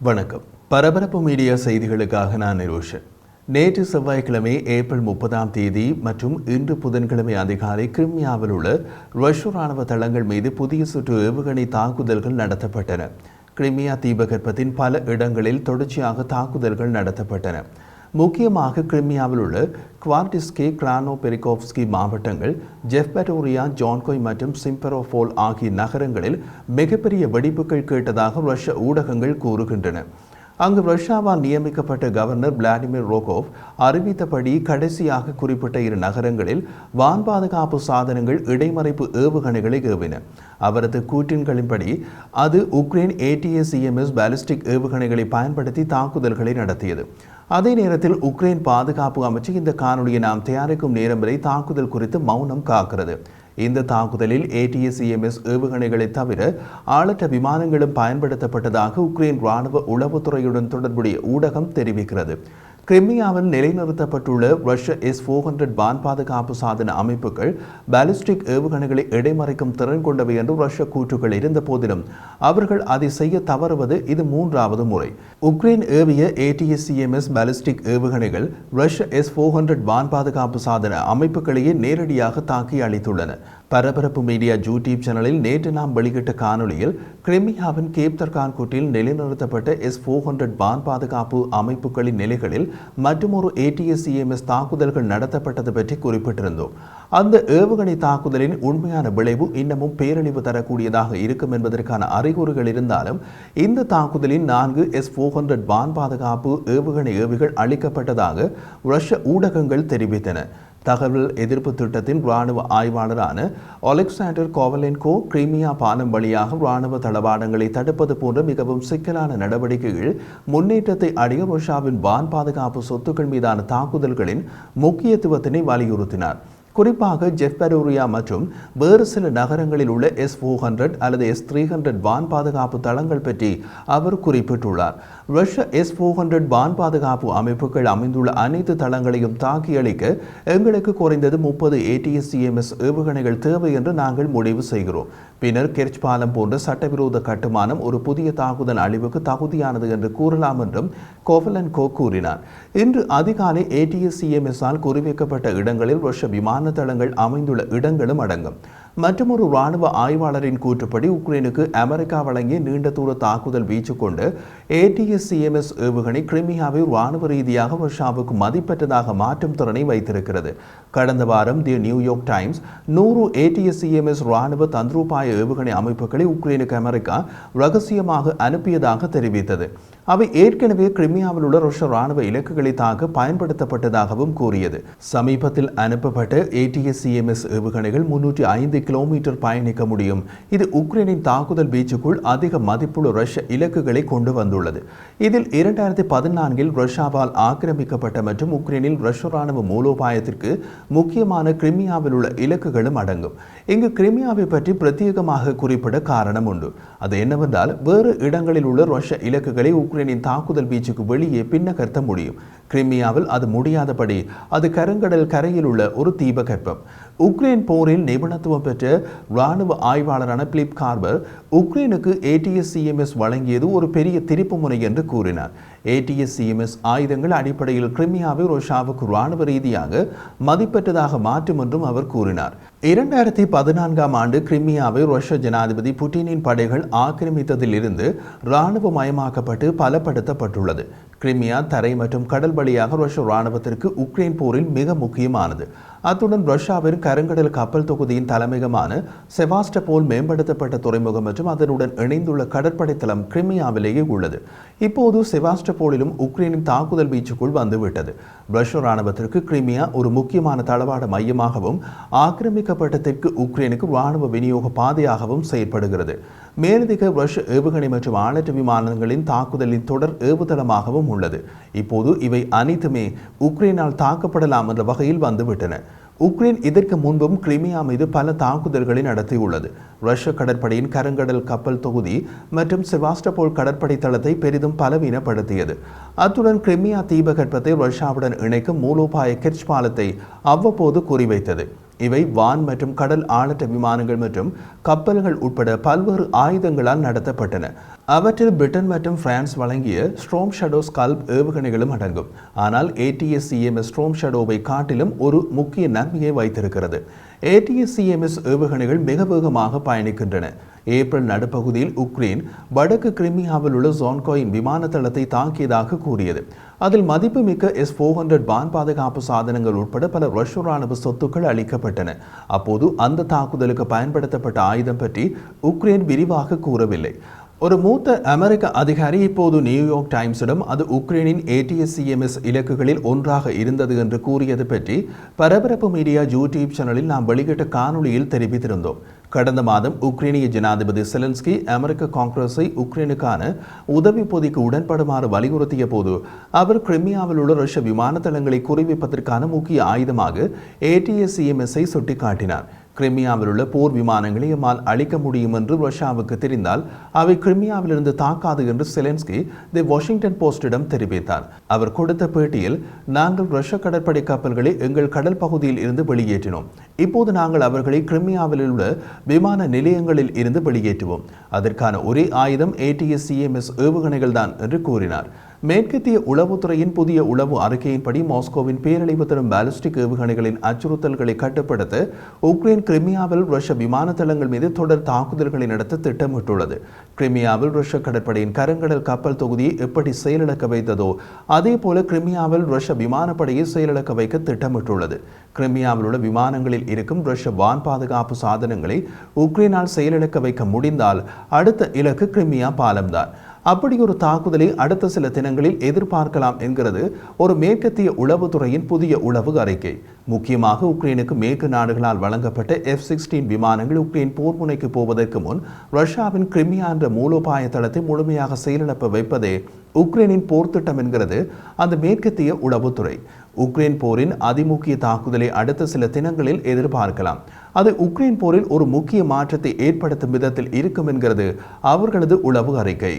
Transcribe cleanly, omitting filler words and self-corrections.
வணக்கம். பரபரப்பு மீடியா செய்திகளுக்காக நான் நிரோஷன். நேற்று செவ்வாய்க்கிழமை ஏப்ரல் 30ஆம் தேதி மற்றும் இன்று புதன்கிழமை அதிகாலை கிரிமியாவில் உள்ள ரஷ்ய ராணுவ தளங்கள் மீது புதிய சுற்று ஏவுகணை தாக்குதல்கள் நடத்தப்பட்டன. கிரிமியா தீபகற்பத்தின் பல இடங்களில் தொடர்ச்சியாக தாக்குதல்கள் நடத்தப்பட்டன. முக்கியமாக கிரிமியாவில் உள்ள குவார்டிஸ்கே, கிரானோ பெரிகோவ்ஸ்கி மாவட்டங்கள், ஜெஃபெட்டோரியா, ஜான்கோய் மற்றும் சிம்பெரோபோல் ஆகிய நகரங்களில் மிகப்பெரிய வெடிப்புகள் கேட்டதாக ரஷ்ய ஊடகங்கள் கூறுகின்றன. அங்கு ரஷ்யாவால் நியமிக்கப்பட்ட கவர்னர் விளாடிமிர் ரோகோவ் அறிவித்தபடி கடைசியாக குறிப்பிட்ட இரு நகரங்களில் வான் பாதுகாப்பு சாதனங்கள் இடைமறைப்பு ஏவுகணைகளை ஏவின. அவரது கூற்றின்களின்படி அது உக்ரைன் ATACMS பாலிஸ்டிக் ஏவுகணைகளை பயன்படுத்தி தாக்குதல்களை நடத்தியது. அதே நேரத்தில் உக்ரைன் பாதுகாப்பு அமைச்சு இந்த காணொலியை நாம் தயாரிக்கும் நேரம் வரை தாக்குதல் குறித்து மௌனம் காக்கிறது. இந்த தாக்குதலில் ATACMS ஏவுகணைகளை தவிர ஆளற்ற விமானங்களும் பயன்படுத்தப்பட்டதாக உக்ரைன் ராணுவ உளவுத்துறையுடன் தொடர்புடைய ஊடகம் தெரிவிக்கிறது. கிரிமியாவில் நிலைநிறுத்தப்பட்டுள்ள ரஷ்ய S-400 வான் பாதுகாப்பு சாதன அமைப்புகள் பாலிஸ்டிக் ஏவுகணைகளை இடைமறைக்கும் திறன் கொண்டவை என்று ரஷ்ய கூற்றுகள் இருந்த போதிலும் அவர்கள் அதை செய்ய தவறுவது இது மூன்றாவது முறை. உக்ரைன் ஏவிய ATACMS பாலிஸ்டிக் ஏவுகணைகள் ரஷ்ய S-400 வான் பாதுகாப்பு சாதன அமைப்புகளையே நேரடியாக தாக்கி அளித்துள்ளன. பரபரப்பு மீடியா யூடியூப் சேனலில் நேற்று நாம் வெளியிட்ட காணொலியில் கிரிமியாவின் கேப்தர்கான் கூட்டில் நிலைநிறுத்தப்பட்ட S-400 வான் பாதுகாப்பு அமைப்புகளின் நிலைகளில் மற்றொரு ATACMS தாக்குதல்கள் நடத்தப்பட்டது பற்றி குறிப்பிட்டிருந்தோம். அந்த ஏவுகணை தாக்குதலின் உண்மையான விளைவு இன்னமும் பேரழிவு தரக்கூடியதாக இருக்கும் என்பதற்கான அறிகுறிகள் இருந்தாலும் இந்த தாக்குதலின் 4 S-400 வான் பாதுகாப்பு ஏவுகணை ஏவிகள் அளிக்கப்பட்டதாக ரஷ்ய ஊடகங்கள் தெரிவித்தன. தகவல் எதிர்ப்பு திட்டத்தின் இராணுவ ஆய்வாளரான ஒலெக்சாண்டர் கோவலென்கோ கிரிமியா பாலம் வழியாக இராணுவ தளவாடங்களை தடுப்பது போன்ற மிகவும் சிக்கலான நடவடிக்கைகள் முன்னேற்றத்தை அடைய ரஷ்யாவின் வான் பாதுகாப்பு சொத்துக்கள் மீதான தாக்குதல்களின் முக்கியத்துவத்தினை வலியுறுத்தினார். குறிப்பாக ஜெஃபெட்டோரியா மற்றும் வேறு சில நகரங்களில் உள்ள S-400 அல்லது S-300 வான் பாதுகாப்பு தளங்கள் பற்றி அவர் குறிப்பிட்டுள்ளார். ரஷ்ய S-400 வான் பாதுகாப்பு அமைப்புகள் அமைந்துள்ள அனைத்து தளங்களையும் தாக்கி அளிக்க எங்களுக்கு குறைந்தது 30 ATACMS ஏவுகணைகள் தேவை என்று நாங்கள் முடிவு செய்கிறோம். பின்னர் கெர்ச் பாலம் போன்ற சட்டவிரோத கட்டுமானம் ஒரு புதிய தாக்குதல் அழிவுக்கு தகுதியானது என்று கூறலாம் என்றும் கோவலென்கோ கூறினார். இன்று அதிகாலை ATACMS-ஆல் குறிவைக்கப்பட்ட இடங்களில் ரஷ்ய விமான தளங்கள் அமைந்துள்ள இடங்களும் அடங்கும். மற்றொரு ராணுவ ஆய்வாளரின் கூற்றுப்படி உக்ரைனுக்கு அமெரிக்கா வழங்கிய நீண்ட தூர தாக்குதல் வீச்சு கொண்டு ATACMS ஏவுகணை கிரிமியாவை ராணுவ ரீதியாக ரஷ்யாவுக்கு மதிப்பற்றதாக மாற்றும் திறனை வைத்திருக்கிறது. கடந்த வாரம் தி நியூயார்க் டைம்ஸ் 100 ATACMS ராணுவ தந்திரோபாய ஏவுகணை அமைப்புகளை உக்ரைனுக்கு அமெரிக்கா ரகசியமாக அனுப்பியதாக தெரிவித்தது. அவை ஏற்கனவே கிரிமியாவில் உள்ள ரஷ்ய ராணுவ இலக்குகளை தாக்க பயன்படுத்தப்பட்டதாகவும் கூறியது. சமீபத்தில் அனுப்பப்பட்ட ATACMS ஏவுகணைகள் 305 கிலோமீட்டர் பயணிக்க முடியும். இது உக்ரைனின் தாக்குதல் வீச்சுக்குள் அதிக மதிப்புள்ள ரஷ்ய இலக்குகளை கொண்டு வந்துள்ளது. இதில் 2014இல் ரஷ்யாவால் ஆக்கிரமிக்கப்பட்ட மற்றும் உக்ரைனில் ரஷ்ய ராணுவ மூலோபாயத்திற்கு முக்கியமான கிரிமியாவில் உள்ள இலக்குகளும் அடங்கும். இங்கு கிரிமியாவை பற்றி பிரத்யேகமாக குறிப்பிட காரணம் உண்டு. அது என்னவென்றால் வேறு இடங்களில் உள்ள ரஷ்ய இலக்குகளை உக்ரைனின் தாக்குதல் வீச்சுக்கு வெளியே பின்னகர்த்த முடியும். கிரிமியாவில் அது முடியாதபடி அது கருங்கடல் கரையில் உள்ள ஒரு தீபகற்பம். உக்ரைன் போரில் நிபுணத்துவம் பெற்ற இராணுவ ஆய்வாளரான பிலிப் கார்பர் உக்ரைனுக்கு ATACMS வழங்கியது ஒரு பெரிய திருப்பு முனை என்று கூறினார். ATACMS ஆயுதங்கள் அடிப்படையில் கிரிமியாவை ரஷ்யாவுக்கு இராணுவ ரீதியாக மதிப்பற்றதாக மாற்றும் என்றும் அவர் கூறினார். 2014ஆம் ஆண்டு கிரிமியாவை ரஷ்ய ஜனாதிபதி புட்டினின் படைகள் ஆக்கிரமித்ததில் இருந்து இராணுவமயமாக்கப்பட்டு பலப்படுத்தப்பட்டுள்ளது. கிரிமியா தரை மற்றும் கடல் வழியாக ரஷ்ய இராணுவத்திற்கு உக்ரைன் போரில் மிக முக்கியமானது. அத்துடன் ரஷ்யாவின் கருங்கடல் கப்பல் தொகுதியின் தலைமையகமான செவாஸ்டோபோல் மேம்படுத்தப்பட்ட துறைமுகம் மற்றும் அதனுடன் இணைந்துள்ள கடற்படை தளம் கிரிமியாவிலேயே உள்ளது. இப்போது செவாஸ்டோபோலிலும் உக்ரைனின் தாக்குதல் வீச்சுக்குள் வந்துவிட்டது. ரஷ்ய இராணுவத்திற்கு கிரிமியா ஒரு முக்கியமான தளவாட மையமாகவும் ஆக்கிரமிக்கப்பட்ட தெற்கு உக்ரைனுக்கு இராணுவ விநியோக பாதையாகவும் செயற்படுகிறது. மேலதிக ரஷ்ய ஏவுகணை மற்றும் ஆளற்ற விமானங்களின் தாக்குதலின் தொடர் ஏவுதளமாகவும் உள்ளது. இப்போது இவை அனைத்துமே உக்ரைனால் தாக்கப்படலாம் என்ற வகையில் வந்துவிட்டன. உக்ரைன் இதற்கு முன்பும் கிரிமியா மீது பல தாக்குதல்களை நடத்தியுள்ளது. ரஷ்ய கடற்படையின் கருங்கடல் கப்பல் தொகுதி மற்றும் செவாஸ்டோபோல் கடற்படை தளத்தை பெரிதும் பலவீனப்படுத்தியது. அத்துடன் கிரிமியா தீபகற்பத்தை ரஷ்யாவுடன் இணைக்கும் மூலோபாய கெர்ச் பாலத்தை அவ்வப்போது குறிவைத்தது. இவை வான் மற்றும் கடல் ஆளற்ற விமானங்கள் மற்றும் கப்பல்கள் உட்பட பல்வேறு ஆயுதங்களால் நடத்தப்பட்டன. அவற்றில் பிரிட்டன் மற்றும் பிரான்ஸ் வழங்கிய ஸ்ட்ரோம் ஷடோ ஸ்கல்ப் ஏவுகணைகளும் அடங்கும். ஆனால் ATACMS ஸ்ட்ரோம் ஷடோவை காட்டிலும் ஒரு முக்கிய நன்மையை வைத்திருக்கிறது. ATACMS ஏவுகணைகள் மிக வேகமாக பயணிக்கின்றன. ஏப்ரல் நடுப்பகுதியில் உக்ரைன் வடக்கு கிரிமியாவில் உள்ள ஜோன்கோயின் விமான தளத்தை தாக்கியதாக கூறியது. அதில் மதிப்புமிக்க S-400 வான் பாதுகாப்பு சாதனங்கள் உட்பட பல ரஷ்ய ராணுவ சொத்துக்கள் அளிக்கப்பட்டன. அப்போது அந்த தாக்குதலுக்கு பயன்படுத்தப்பட்ட ஆயுதம் பற்றி உக்ரைன் விரிவாக கூறவில்லை. ஒரு மூத்த அமெரிக்க அதிகாரி இப்போது நியூயார்க் டைம்ஸிடம் அது உக்ரைனின் ATACMS இலக்குகளில் ஒன்றாக இருந்தது என்று கூறியது பற்றி பரபரப்பு மீடியா யூடியூப் சேனலில் நாம் வெளியிட்ட காணொலியில் தெரிவித்திருந்தோம். கடந்த மாதம் உக்ரைனிய ஜனாதிபதி செலன்ஸ்கி அமெரிக்க காங்கிரஸை உக்ரைனுக்கான உதவி பொதிக்கு உடன்படுமாறு வலியுறுத்திய போது அவர் கிரிமியாவில் உள்ள ரஷ்ய விமான தளங்களை குறிவைப்பதற்கான முக்கிய ஆயுதமாக ATACMS-ஐ சுட்டிக்காட்டினார். கிரிமியாவில் உள்ள போர் விமானங்களை எம்மால் அழிக்க முடியும் என்று ரஷ்யாவுக்கு தெரிந்தால் அவை கிரிமியாவிலிருந்து தாக்காது என்று செலன்ஸ்கி தி வாஷிங்டன் போஸ்டிடம் தெரிவித்தார். அவர் கொடுத்த பேட்டியில், நாங்கள் ரஷ்ய கடற்படை கப்பல்களை எங்கள் கடல் பகுதியில் இருந்து வெளியேற்றினோம். இப்போது நாங்கள் அவர்களை கிரிமியாவில் உள்ள விமான நிலையங்களில் இருந்து வெளியேற்றுவோம். அதற்கான ஒரே ஆயுதம் ATACMS ஏவுகணைகள் தான் என்று கூறினார். மேற்கத்திய உளவுத்துறையின் புதிய உளவு அறிக்கையின்படி மாஸ்கோவின் பேரழிவு தரும் பாலிஸ்டிக் ஏவுகணைகளின் அச்சுறுத்தல்களை கட்டுப்படுத்த உக்ரைன் கிரிமியாவில் ரஷ்ய விமான தளங்கள் மீது தொடர் தாக்குதல்களை நடத்த திட்டமிட்டுள்ளது. கிரிமியாவில் ரஷ்ய கடற்படையின் கருங்கடல் கப்பல் தொகுதியை எப்படி செயலிழக்க வைத்ததோ அதே போல கிரிமியாவில் ரஷ்ய விமானப்படையை செயலிழக்க வைக்க திட்டமிட்டுள்ளது. கிரிமியாவில் உள்ள விமானங்களில் இருக்கும் ரஷ்ய வான் பாதுகாப்பு சாதனங்களை உக்ரைனால் செயலிழக்க வைக்க முடிந்தால் அடுத்த இலக்கு கிரிமியா பாலம்தான். அப்படி ஒரு தாக்குதலை அடுத்த சில தினங்களில் எதிர்பார்க்கலாம் என்கிறது ஒரு மேற்கத்திய உளவுத்துறையின் புதிய உளவு அறிக்கை. முக்கியமாக உக்ரைனுக்கு மேற்கு நாடுகளால் வழங்கப்பட்ட F-16 விமானங்கள் உக்ரைன் போர் முனைக்கு போவதற்கு முன் ரஷ்யாவின் கிரிமியா என்ற மூலோபாய தளத்தை முழுமையாக செயலிழப்ப வைப்பதே உக்ரைனின் போர் திட்டம் என்கிறது அந்த மேற்கத்திய உளவுத்துறை. உக்ரைன் போரின் அதிமுக்கிய தாக்குதலை அடுத்த சில தினங்களில் எதிர்பார்க்கலாம். அது உக்ரைன் போரில் ஒரு முக்கிய மாற்றத்தை ஏற்படுத்தும் விதத்தில் இருக்கும் என்கிறது அவர்களது உளவு அறிக்கை.